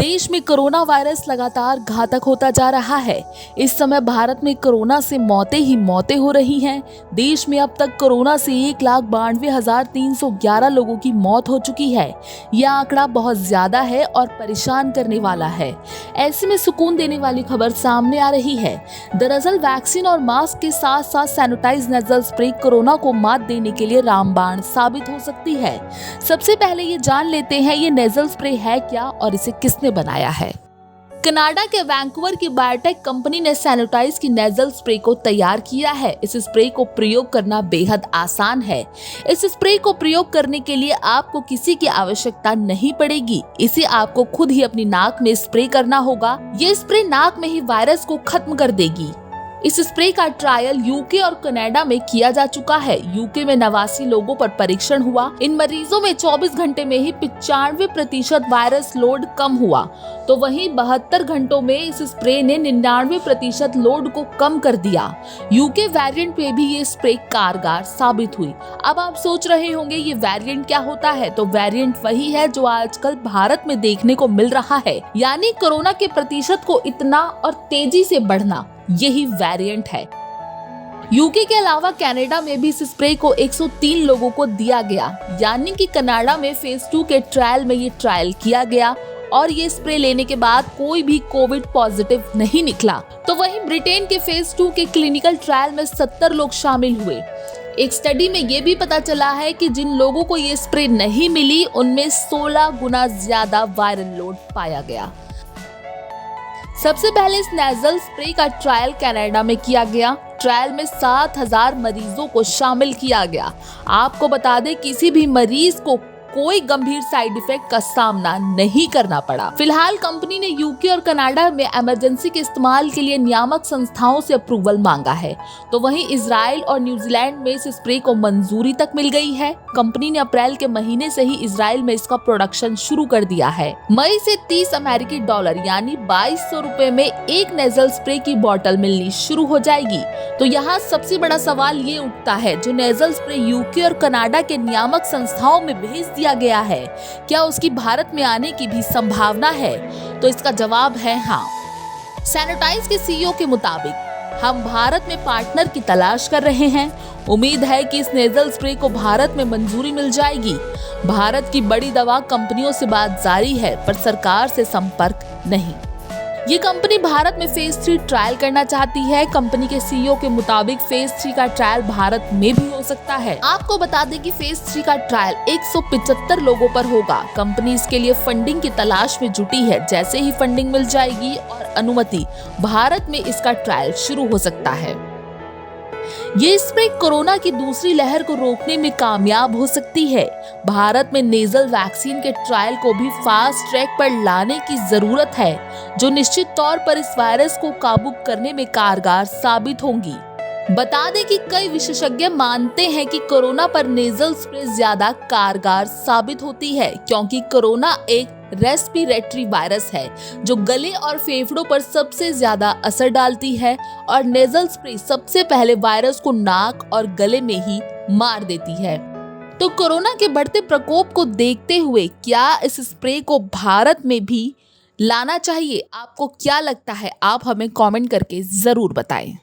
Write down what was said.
देश में corona virus लगातार घातक होता जा रहा है। इस समय भारत में कोरोना से मौतें ही मौतें हो रही हैं। देश में अब तक कोरोना से 1,92,311 लोगों की मौत हो चुकी है। यह आंकड़ा बहुत ज्यादा है और परेशान करने वाला है। ऐसे में सुकून देने वाली खबर सामने आ रही है। दरअसल वैक्सीन और मास्क के साथ साथ सैनिटाइज नेजल स्प्रे कोरोना को मात देने के लिए रामबाण साबित हो सकती है। सबसे पहले ये जान लेते हैं ये नेजल स्प्रे है क्या और इसे किसने बनाया है। कनाडा के वैंकूवर की बायोटेक कंपनी ने सैनिटाइज की नेजल स्प्रे को तैयार किया है। इस स्प्रे को प्रयोग करना बेहद आसान है। इस स्प्रे को प्रयोग करने के लिए आपको किसी की आवश्यकता नहीं पड़ेगी। इसे आपको खुद ही अपनी नाक में स्प्रे करना होगा। ये स्प्रे नाक में ही वायरस को खत्म कर देगी। इस स्प्रे का ट्रायल यूके और कनाडा में किया जा चुका है। यूके में 89 लोगों पर परीक्षण हुआ। इन मरीजों में 24 घंटे में ही 95% वायरस लोड कम हुआ, तो वहीं 72 घंटों में इस स्प्रे ने 99% लोड को कम कर दिया। यूके वेरिएंट पे भी ये स्प्रे कारगर साबित हुई। अब आप सोच रहे होंगे ये वेरिएंट क्या होता है, तो वेरिएंट वही है जो आजकल भारत में देखने को मिल रहा है, यानी कोरोना के प्रतिशत को इतना और तेजी से बढ़ना, यही वेरिएंट है। यूके के अलावा कनाडा में भी इस स्प्रे को 103 लोगों को दिया गया, यानी कि कनाडा में फेज 2 के ट्रायल में ये ट्रायल किया गया और ये स्प्रे लेने के बाद कोई भी कोविड पॉजिटिव नहीं निकला। तो वहीं ब्रिटेन के फेज 2 के क्लिनिकल ट्रायल में 70 लोग शामिल हुए। एक स्टडी में ये भी पता चला है कि जिन लोगों को ये स्प्रे नहीं मिली उनमें 16 गुना ज्यादा वायरल लोड पाया गया। सबसे पहले इस नेजल स्प्रे का ट्रायल कनाडा में किया गया। ट्रायल में 7,000 मरीजों को शामिल किया गया। आपको बता दें किसी भी मरीज को कोई गंभीर साइड इफेक्ट का सामना नहीं करना पड़ा। फिलहाल कंपनी ने यूके और कनाडा में इमरजेंसी के इस्तेमाल के लिए नियामक संस्थाओं से अप्रूवल मांगा है, तो वहीं इजराइल और न्यूजीलैंड में इस स्प्रे को मंजूरी तक मिल गई है। कंपनी ने अप्रैल के महीने से ही इजराइल में इसका प्रोडक्शन शुरू कर दिया है। मई से $30 यानी 2200 रुपए में एक नेजल स्प्रे की बोतल मिलनी शुरू हो जाएगी। तो यहाँ सबसे बड़ा सवाल ये उठता है, जो नेजल स्प्रे यूके और कनाडा के नियामक संस्थाओं में भेज दिया गया है, क्या उसकी भारत में आने की भी संभावना है? तो इसका जवाब है हाँ। सैनिटाइज के सीईओ के मुताबिक हम भारत में पार्टनर की तलाश कर रहे हैं। उम्मीद है कि इस नेजल स्प्रे को भारत में मंजूरी मिल जाएगी। भारत की बड़ी दवा कंपनियों से बात जारी है, पर सरकार से संपर्क नहीं। ये कंपनी भारत में फेज 3 ट्रायल करना चाहती है। कंपनी के सीईओ के मुताबिक फेज 3 का ट्रायल भारत में भी हो सकता है। आपको बता दें कि फेज 3 का ट्रायल 175 लोगों पर होगा। कंपनी इसके लिए फंडिंग की तलाश में जुटी है। जैसे ही फंडिंग मिल जाएगी और अनुमति, भारत में इसका ट्रायल शुरू हो सकता है। ये स्प्रे कोरोना की दूसरी लहर को रोकने में कामयाब हो सकती है। भारत में नेजल वैक्सीन के ट्रायल को भी फास्ट ट्रैक पर लाने की जरूरत है, जो निश्चित तौर पर इस वायरस को काबू करने में कारगर साबित होंगी। बता दें कि कई विशेषज्ञ मानते हैं कि कोरोना पर नेजल स्प्रे ज्यादा कारगर साबित होती है, क्योंकि कोरोना एक रेस्पिरेटरी वायरस है जो गले और फेफड़ों पर सबसे ज्यादा असर डालती है और नेजल स्प्रे सबसे पहले वायरस को नाक और गले में ही मार देती है। तो कोरोना के बढ़ते प्रकोप को देखते हुए क्या इस स्प्रे को भारत में भी लाना चाहिए? आपको क्या लगता है? आप हमें कमेंट करके जरूर बताएं।